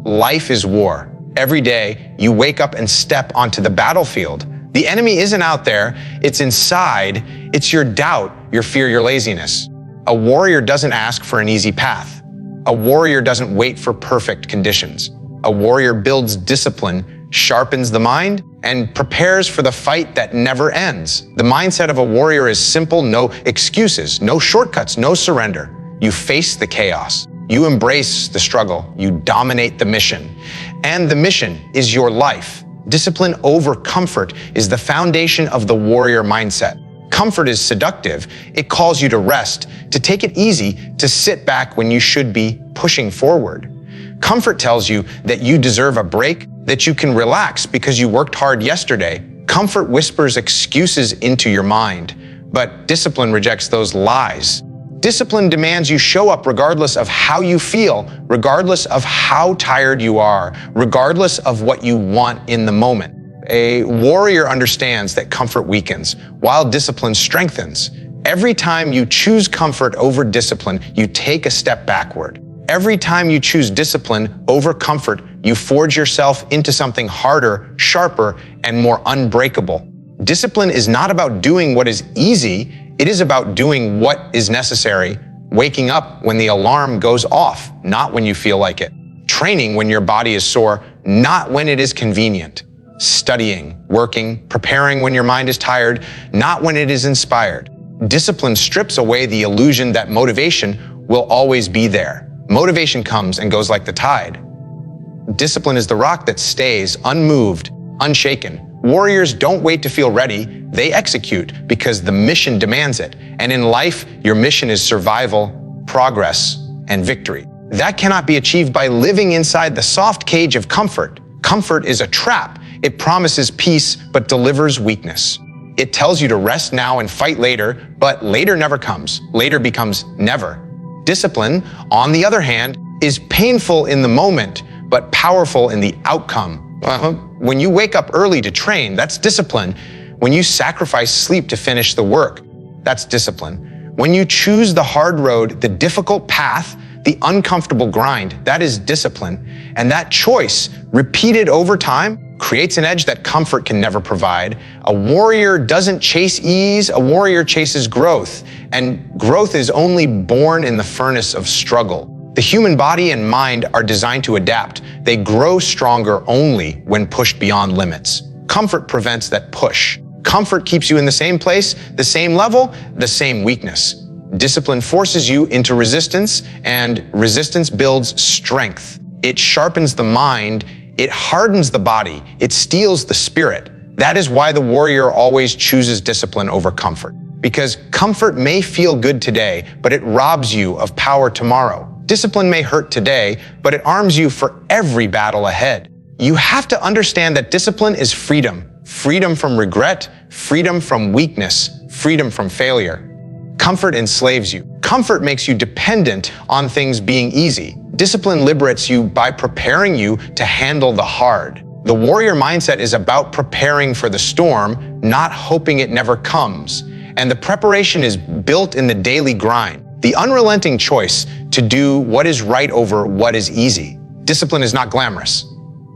Life is war. Every day, you wake up and step onto the battlefield. The enemy isn't out there, it's inside. It's your doubt, your fear, your laziness. A warrior doesn't ask for an easy path. A warrior doesn't wait for perfect conditions. A warrior builds discipline, sharpens the mind, and prepares for the fight that never ends. The mindset of a warrior is simple: no excuses, no shortcuts, no surrender. You face the chaos. You embrace the struggle. You dominate the mission. And the mission is your life. Discipline over comfort is the foundation of the warrior mindset. Comfort is seductive. It calls you to rest, to take it easy, to sit back when you should be pushing forward. Comfort tells you that you deserve a break, that you can relax because you worked hard yesterday. Comfort whispers excuses into your mind, but discipline rejects those lies. Discipline demands you show up regardless of how you feel, regardless of how tired you are, regardless of what you want in the moment. A warrior understands that comfort weakens, while discipline strengthens. Every time you choose comfort over discipline, you take a step backward. Every time you choose discipline over comfort, you forge yourself into something harder, sharper, and more unbreakable. Discipline is not about doing what is easy, it is about doing what is necessary, waking up when the alarm goes off, not when you feel like it. Training when your body is sore, not when it is convenient. Studying, working, preparing when your mind is tired, not when it is inspired. Discipline strips away the illusion that motivation will always be there. Motivation comes and goes like the tide. Discipline is the rock that stays unmoved, unshaken. Warriors don't wait to feel ready, they execute because the mission demands it. And in life, your mission is survival, progress, and victory. That cannot be achieved by living inside the soft cage of comfort. Comfort is a trap. It promises peace, but delivers weakness. It tells you to rest now and fight later, but later never comes. Later becomes never. Discipline, on the other hand, is painful in the moment, but powerful in the outcome. When you wake up early to train, that's discipline. When you sacrifice sleep to finish the work, that's discipline. When you choose the hard road, the difficult path, the uncomfortable grind, that is discipline. And that choice, repeated over time, creates an edge that comfort can never provide. A warrior doesn't chase ease, a warrior chases growth. And growth is only born in the furnace of struggle. The human body and mind are designed to adapt. They grow stronger only when pushed beyond limits. Comfort prevents that push. Comfort keeps you in the same place, the same level, the same weakness. Discipline forces you into resistance, and resistance builds strength. It sharpens the mind, it hardens the body, it steels the spirit. That is why the warrior always chooses discipline over comfort. Because comfort may feel good today, but it robs you of power tomorrow. Discipline may hurt today, but it arms you for every battle ahead. You have to understand that discipline is freedom. Freedom from regret, freedom from weakness, freedom from failure. Comfort enslaves you. Comfort makes you dependent on things being easy. Discipline liberates you by preparing you to handle the hard. The warrior mindset is about preparing for the storm, not hoping it never comes. And the preparation is built in the daily grind. The unrelenting choice to do what is right over what is easy. Discipline is not glamorous.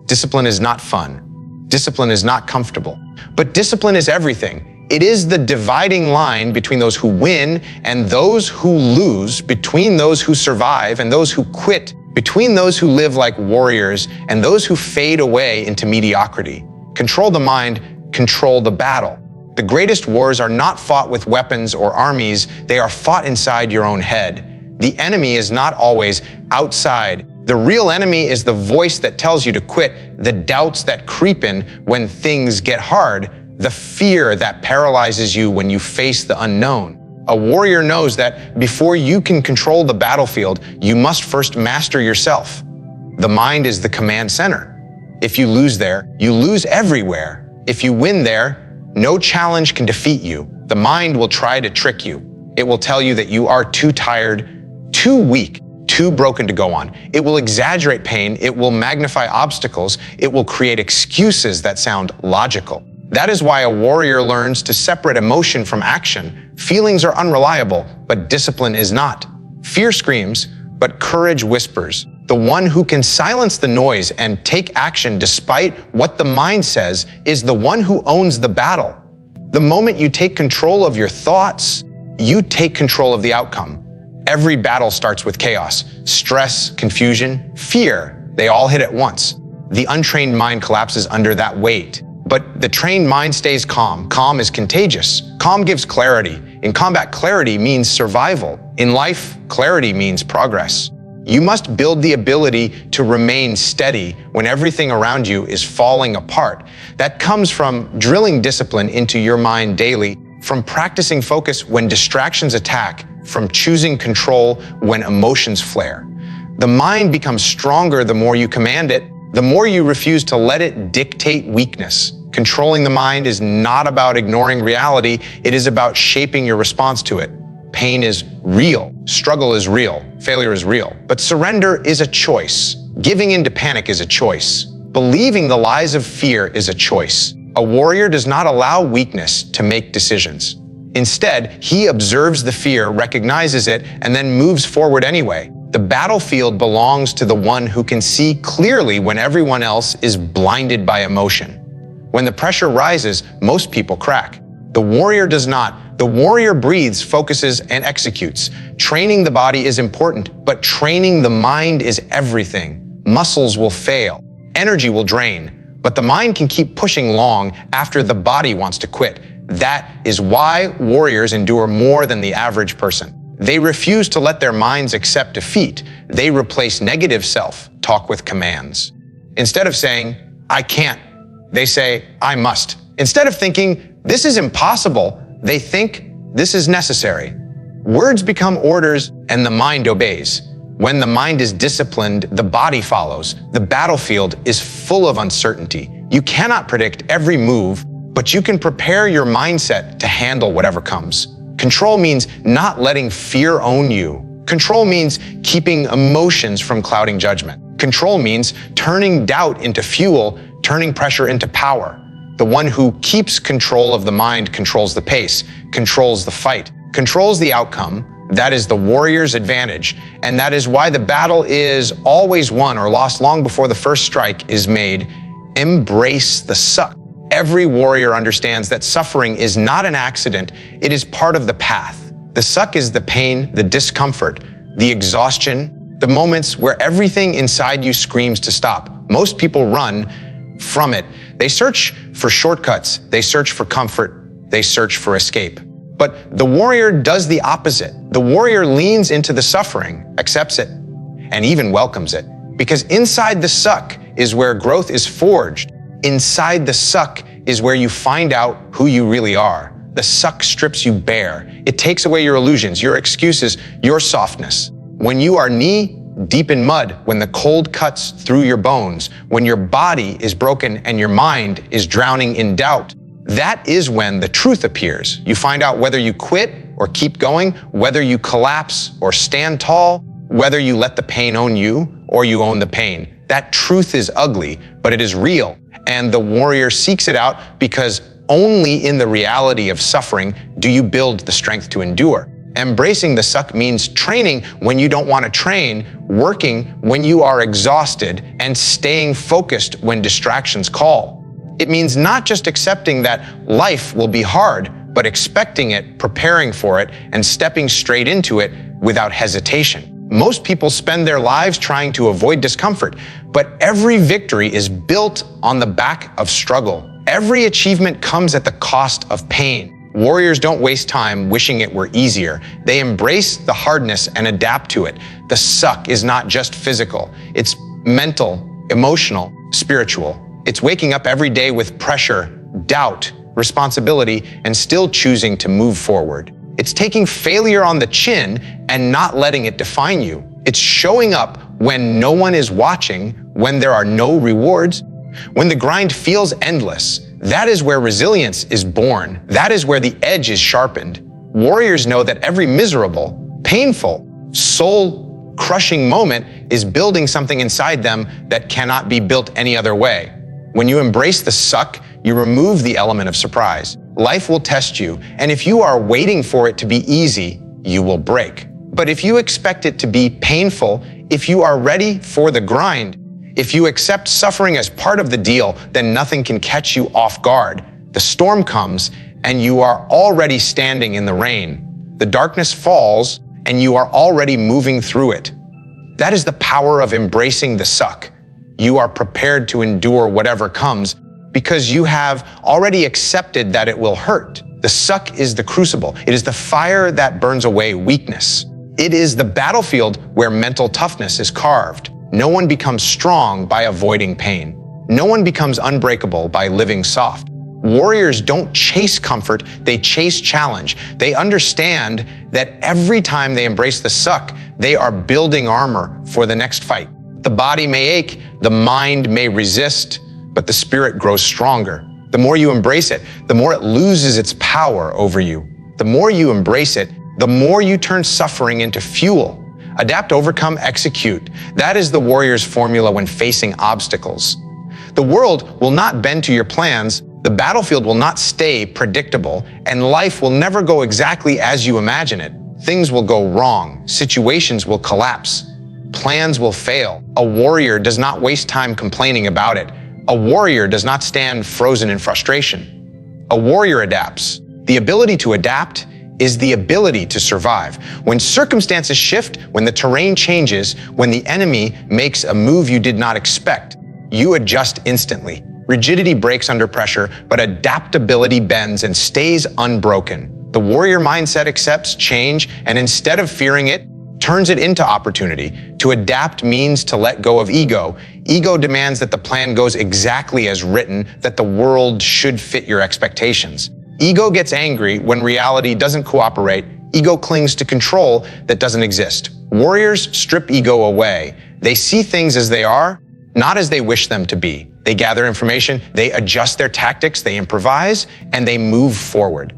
Discipline is not fun. Discipline is not comfortable. But discipline is everything. It is the dividing line between those who win and those who lose, between those who survive and those who quit, between those who live like warriors and those who fade away into mediocrity. Control the mind, control the battle. The greatest wars are not fought with weapons or armies, they are fought inside your own head. The enemy is not always outside. The real enemy is the voice that tells you to quit, the doubts that creep in when things get hard, the fear that paralyzes you when you face the unknown. A warrior knows that before you can control the battlefield, you must first master yourself. The mind is the command center. If you lose there, you lose everywhere. If you win there, no challenge can defeat you. The mind will try to trick you. It will tell you that you are too tired, too weak, too broken to go on. It will exaggerate pain. It will magnify obstacles. It will create excuses that sound logical. That is why a warrior learns to separate emotion from action. Feelings are unreliable, but discipline is not. Fear screams, but courage whispers. The one who can silence the noise and take action despite what the mind says is the one who owns the battle. The moment you take control of your thoughts, you take control of the outcome. Every battle starts with chaos, stress, confusion, fear. They all hit at once. The untrained mind collapses under that weight. But the trained mind stays calm. Calm is contagious. Calm gives clarity. In combat, clarity means survival. In life, clarity means progress. You must build the ability to remain steady when everything around you is falling apart. That comes from drilling discipline into your mind daily, from practicing focus when distractions attack, from choosing control when emotions flare. The mind becomes stronger the more you command it, the more you refuse to let it dictate weakness. Controlling the mind is not about ignoring reality, it is about shaping your response to it. Pain is real, struggle is real, failure is real. But surrender is a choice. Giving in to panic is a choice. Believing the lies of fear is a choice. A warrior does not allow weakness to make decisions. Instead, he observes the fear, recognizes it, and then moves forward anyway. The battlefield belongs to the one who can see clearly when everyone else is blinded by emotion. When the pressure rises, most people crack. The warrior does not. The warrior breathes, focuses, and executes. Training the body is important, but training the mind is everything. Muscles will fail, energy will drain, but the mind can keep pushing long after the body wants to quit. That is why warriors endure more than the average person. They refuse to let their minds accept defeat. They replace negative self-talk with commands. Instead of saying, "I can't," they say, "I must." Instead of thinking, "This is impossible," they think, "This is necessary." Words become orders and the mind obeys. When the mind is disciplined, the body follows. The battlefield is full of uncertainty. You cannot predict every move, but you can prepare your mindset to handle whatever comes. Control means not letting fear own you. Control means keeping emotions from clouding judgment. Control means turning doubt into fuel, turning pressure into power. The one who keeps control of the mind controls the pace, controls the fight, controls the outcome. That is the warrior's advantage, and that is why the battle is always won or lost long before the first strike is made. Embrace the suck. Every warrior understands that suffering is not an accident, it is part of the path. The suck is the pain, the discomfort, the exhaustion, the moments where everything inside you screams to stop. Most people run from it. They search for shortcuts, they search for comfort, they search for escape. But the warrior does the opposite. The warrior leans into the suffering, accepts it, and even welcomes it. Because inside the suck is where growth is forged. Inside the suck is where you find out who you really are. The suck strips you bare. It takes away your illusions, your excuses, your softness. When you are knee deep in mud, when the cold cuts through your bones, when your body is broken and your mind is drowning in doubt, that is when the truth appears. You find out whether you quit or keep going, whether you collapse or stand tall, whether you let the pain own you or you own the pain. That truth is ugly, but it is real. And the warrior seeks it out because only in the reality of suffering do you build the strength to endure. Embracing the suck means training when you don't want to train, working when you are exhausted, and staying focused when distractions call. It means not just accepting that life will be hard, but expecting it, preparing for it, and stepping straight into it without hesitation. Most people spend their lives trying to avoid discomfort, but every victory is built on the back of struggle. Every achievement comes at the cost of pain. Warriors don't waste time wishing it were easier. They embrace the hardness and adapt to it. The suck is not just physical. It's mental, emotional, spiritual. It's waking up every day with pressure, doubt, responsibility, and still choosing to move forward. It's taking failure on the chin and not letting it define you. It's showing up when no one is watching, when there are no rewards, when the grind feels endless. That is where resilience is born. That is where the edge is sharpened. Warriors know that every miserable, painful, soul-crushing moment is building something inside them that cannot be built any other way. When you embrace the suck, you remove the element of surprise. Life will test you, and if you are waiting for it to be easy, you will break. But if you expect it to be painful, If you are ready for the grind, if you accept suffering as part of the deal, then nothing can catch you off guard. The storm comes, and you are already standing in the rain. The darkness falls, and you are already moving through it. That is the power of embracing the suck. You are prepared to endure whatever comes because you have already accepted that it will hurt. The suck is the crucible. It is the fire that burns away weakness. It is the battlefield where mental toughness is carved. No one becomes strong by avoiding pain. No one becomes unbreakable by living soft. Warriors don't chase comfort, they chase challenge. They understand that every time they embrace the suck, they are building armor for the next fight. The body may ache, the mind may resist, but the spirit grows stronger. The more you embrace it, the more it loses its power over you. The more you embrace it, the more you turn suffering into fuel. Adapt, overcome, execute. That is the warrior's formula when facing obstacles. The world will not bend to your plans, the battlefield will not stay predictable, and life will never go exactly as you imagine it. Things will go wrong, situations will collapse, plans will fail. A warrior does not waste time complaining about it. A warrior does not stand frozen in frustration. A warrior adapts. The ability to adapt is the ability to survive. When circumstances shift, when the terrain changes, when the enemy makes a move you did not expect, you adjust instantly. Rigidity breaks under pressure, but adaptability bends and stays unbroken. The warrior mindset accepts change and instead of fearing it, turns it into opportunity. To adapt means to let go of ego. Ego demands that the plan goes exactly as written, that the world should fit your expectations. Ego gets angry when reality doesn't cooperate. Ego clings to control that doesn't exist. Warriors strip ego away. They see things as they are, not as they wish them to be. They gather information, they adjust their tactics, they improvise, and they move forward.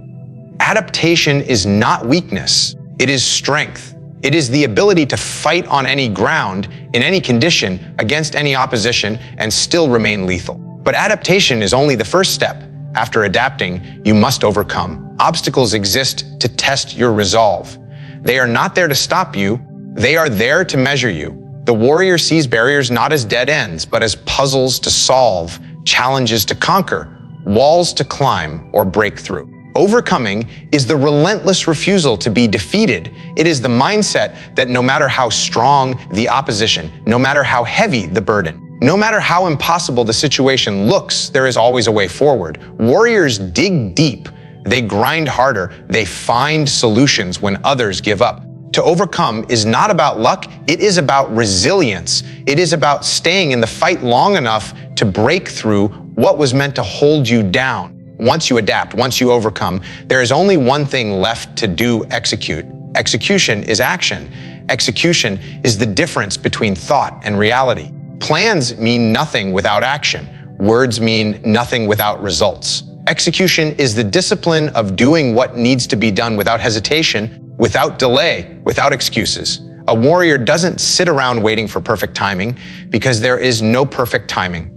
Adaptation is not weakness, it is strength. It is the ability to fight on any ground, in any condition, against any opposition, and still remain lethal. But adaptation is only the first step. After adapting, you must overcome. Obstacles exist to test your resolve. They are not there to stop you, they are there to measure you. The warrior sees barriers not as dead ends, but as puzzles to solve, challenges to conquer, walls to climb or break through. Overcoming is the relentless refusal to be defeated. It is the mindset that no matter how strong the opposition, no matter how heavy the burden, no matter how impossible the situation looks, there is always a way forward. Warriors dig deep, they grind harder, they find solutions when others give up. To overcome is not about luck, it is about resilience. It is about staying in the fight long enough to break through what was meant to hold you down. Once you adapt, once you overcome, there is only one thing left to do: execute. Execution is action. Execution is the difference between thought and reality. Plans mean nothing without action. Words mean nothing without results. Execution is the discipline of doing what needs to be done without hesitation, without delay, without excuses. A warrior doesn't sit around waiting for perfect timing because there is no perfect timing.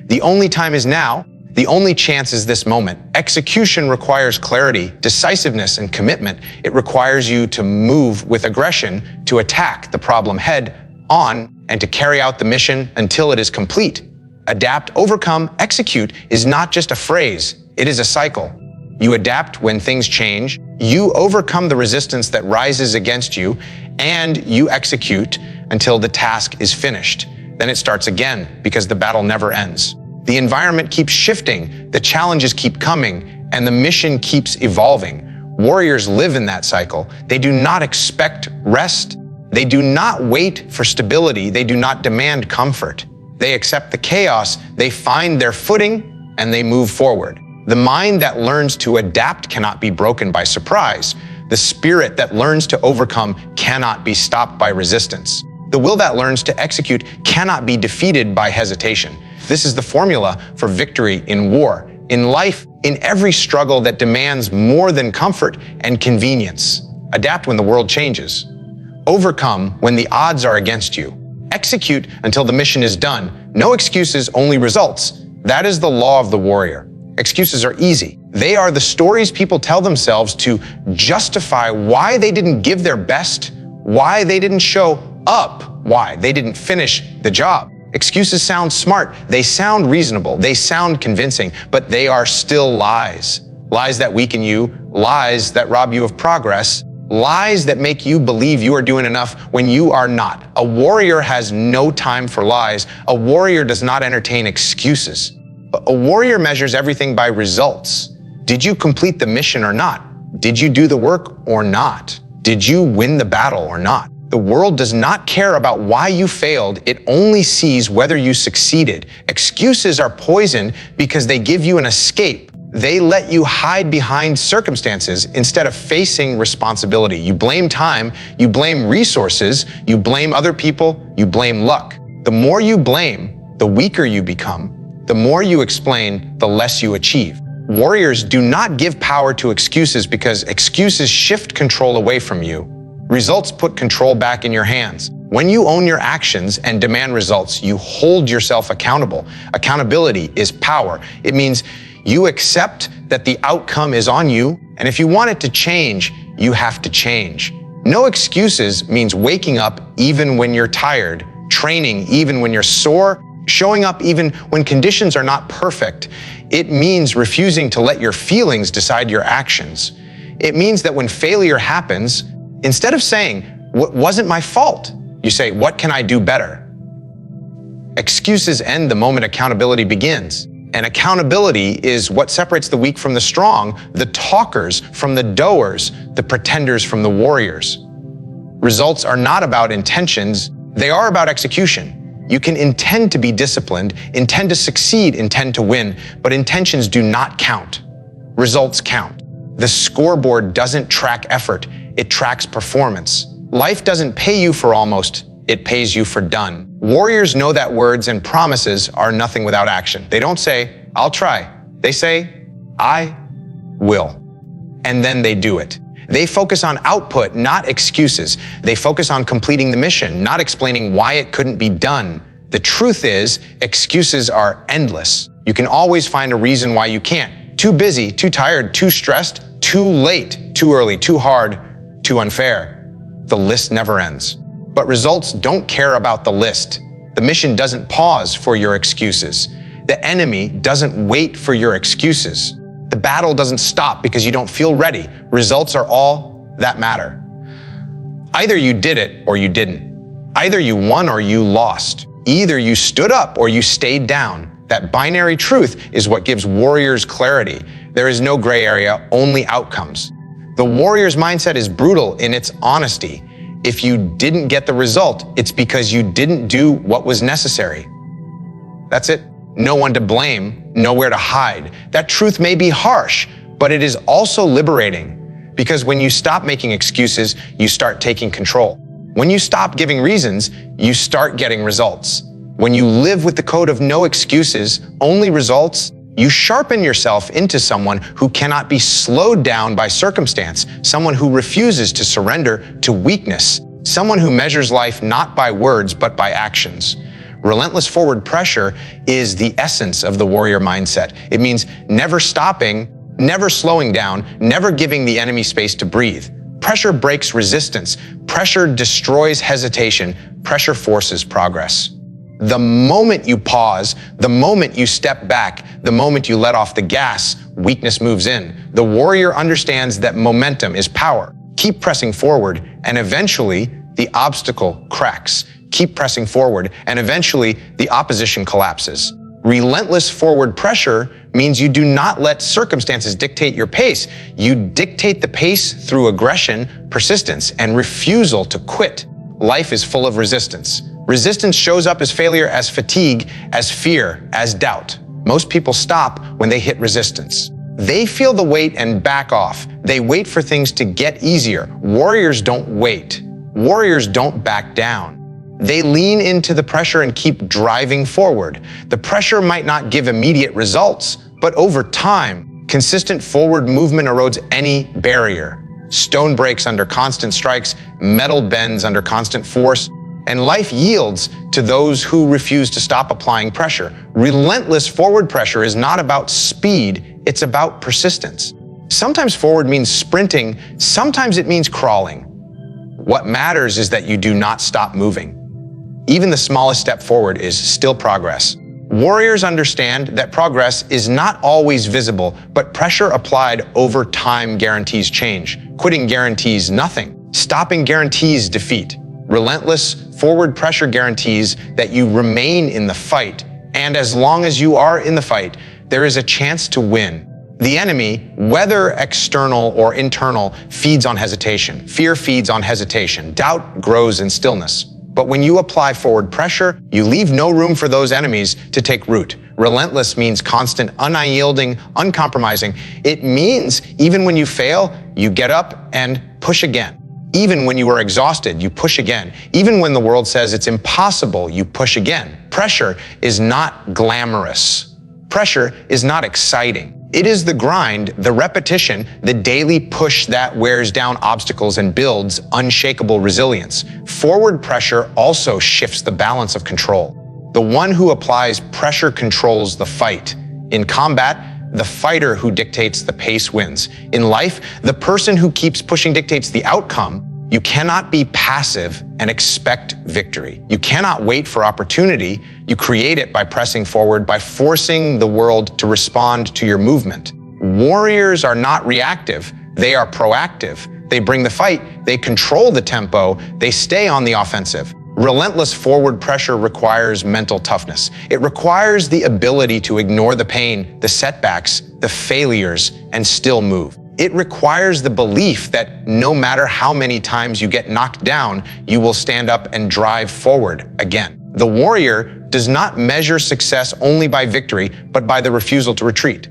The only time is now. The only chance is this moment. Execution requires clarity, decisiveness, and commitment. It requires you to move with aggression, to attack the problem head on, and to carry out the mission until it is complete. Adapt, overcome, execute is not just a phrase, it is a cycle. You adapt when things change, you overcome the resistance that rises against you, and you execute until the task is finished. Then it starts again because the battle never ends. The environment keeps shifting, the challenges keep coming, and the mission keeps evolving. Warriors live in that cycle. They do not expect rest. They do not wait for stability. They do not demand comfort. They accept the chaos, they find their footing, and they move forward. The mind that learns to adapt cannot be broken by surprise. The spirit that learns to overcome cannot be stopped by resistance. The will that learns to execute cannot be defeated by hesitation. This is the formula for victory in war, in life, in every struggle that demands more than comfort and convenience. Adapt when the world changes. Overcome when the odds are against you. Execute until the mission is done. No excuses, only results. That is the law of the warrior. Excuses are easy. They are the stories people tell themselves to justify why they didn't give their best, why they didn't show up. Why? They didn't finish the job. Excuses sound smart. They sound reasonable. They sound convincing, but they are still lies. Lies that weaken you, lies that rob you of progress, lies that make you believe you are doing enough when you are not. A warrior has no time for lies. A warrior does not entertain excuses. A warrior measures everything by results. Did you complete the mission or not? Did you do the work or not? Did you win the battle or not? The world does not care about why you failed. It only sees whether you succeeded. Excuses are poison because they give you an escape. They let you hide behind circumstances instead of facing responsibility. You blame time, you blame resources, you blame other people, you blame luck. The more you blame, the weaker you become. The more you explain, the less you achieve. Warriors do not give power to excuses because excuses shift control away from you. Results put control back in your hands. When you own your actions and demand results, you hold yourself accountable. Accountability is power. It means you accept that the outcome is on you, and if you want it to change, you have to change. No excuses means waking up even when you're tired, training even when you're sore, showing up even when conditions are not perfect. It means refusing to let your feelings decide your actions. It means that when failure happens, instead of saying, "What wasn't my fault?" you say, "What can I do better?" Excuses end the moment accountability begins. And accountability is what separates the weak from the strong, the talkers from the doers, the pretenders from the warriors. Results are not about intentions, they are about execution. You can intend to be disciplined, intend to succeed, intend to win, but intentions do not count. Results count. The scoreboard doesn't track effort, it tracks performance. Life doesn't pay you for almost, it pays you for done. Warriors know that words and promises are nothing without action. They don't say, "I'll try." They say, "I will." And then they do it. They focus on output, not excuses. They focus on completing the mission, not explaining why it couldn't be done. The truth is, excuses are endless. You can always find a reason why you can't. Too busy, too tired, too stressed, too late, too early, too hard, too unfair. The list never ends. But results don't care about the list. The mission doesn't pause for your excuses. The enemy doesn't wait for your excuses. The battle doesn't stop because you don't feel ready. Results are all that matter. Either you did it or you didn't. Either you won or you lost. Either you stood up or you stayed down. That binary truth is what gives warriors clarity. There is no gray area, only outcomes. The warrior's mindset is brutal in its honesty. If you didn't get the result, it's because you didn't do what was necessary. That's it. No one to blame, nowhere to hide. That truth may be harsh, but it is also liberating. Because when you stop making excuses, you start taking control. When you stop giving reasons, you start getting results. When you live with the code of no excuses, only results, you sharpen yourself into someone who cannot be slowed down by circumstance, someone who refuses to surrender to weakness, someone who measures life not by words but by actions. Relentless forward pressure is the essence of the warrior mindset. It means never stopping, never slowing down, never giving the enemy space to breathe. Pressure breaks resistance. Pressure destroys hesitation. Pressure forces progress. The moment you pause, the moment you step back, the moment you let off the gas, weakness moves in. The warrior understands that momentum is power. Keep pressing forward, and eventually the obstacle cracks. Keep pressing forward, and eventually the opposition collapses. Relentless forward pressure means you do not let circumstances dictate your pace. You dictate the pace through aggression, persistence, and refusal to quit. Life is full of resistance. Resistance shows up as failure, as fatigue, as fear, as doubt. Most people stop when they hit resistance. They feel the weight and back off. They wait for things to get easier. Warriors don't wait. Warriors don't back down. They lean into the pressure and keep driving forward. The pressure might not give immediate results, but over time, consistent forward movement erodes any barrier. Stone breaks under constant strikes, metal bends under constant force, and life yields to those who refuse to stop applying pressure. Relentless forward pressure is not about speed, it's about persistence. Sometimes forward means sprinting, sometimes it means crawling. What matters is that you do not stop moving. Even the smallest step forward is still progress. Warriors understand that progress is not always visible, but pressure applied over time guarantees change. Quitting guarantees nothing. Stopping guarantees defeat. Relentless forward pressure guarantees that you remain in the fight, and as long as you are in the fight, there is a chance to win. The enemy, whether external or internal, feeds on hesitation. Fear feeds on hesitation. Doubt grows in stillness. But when you apply forward pressure, you leave no room for those enemies to take root. Relentless means constant, unyielding, uncompromising. It means even when you fail, you get up and push again. Even when you are exhausted, you push again. Even when the world says it's impossible, you push again. Pressure is not glamorous. Pressure is not exciting. It is the grind, the repetition, the daily push that wears down obstacles and builds unshakable resilience. Forward pressure also shifts the balance of control. The one who applies pressure controls the fight. In combat, the fighter who dictates the pace wins. In life, the person who keeps pushing dictates the outcome. You cannot be passive and expect victory. You cannot wait for opportunity. You create it by pressing forward, by forcing the world to respond to your movement. Warriors are not reactive. They are proactive. They bring the fight. They control the tempo. They stay on the offensive. Relentless forward pressure requires mental toughness. It requires the ability to ignore the pain, the setbacks, the failures, and still move. It requires the belief that no matter how many times you get knocked down, you will stand up and drive forward again. The warrior does not measure success only by victory, but by the refusal to retreat.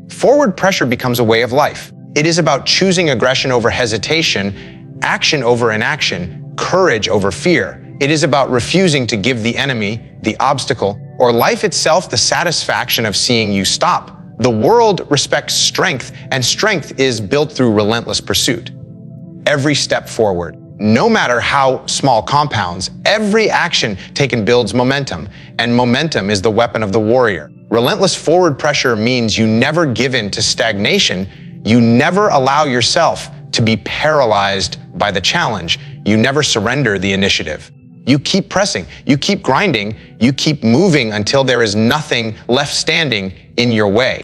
Forward pressure becomes a way of life. It is about choosing aggression over hesitation, action over inaction, courage over fear. It is about refusing to give the enemy, the obstacle, or life itself the satisfaction of seeing you stop. The world respects strength, and strength is built through relentless pursuit. Every step forward, no matter how small, compounds. Every action taken builds momentum, and momentum is the weapon of the warrior. Relentless forward pressure means you never give in to stagnation. You never allow yourself to be paralyzed by the challenge. You never surrender the initiative. You keep pressing, you keep grinding, you keep moving until there is nothing left standing in your way.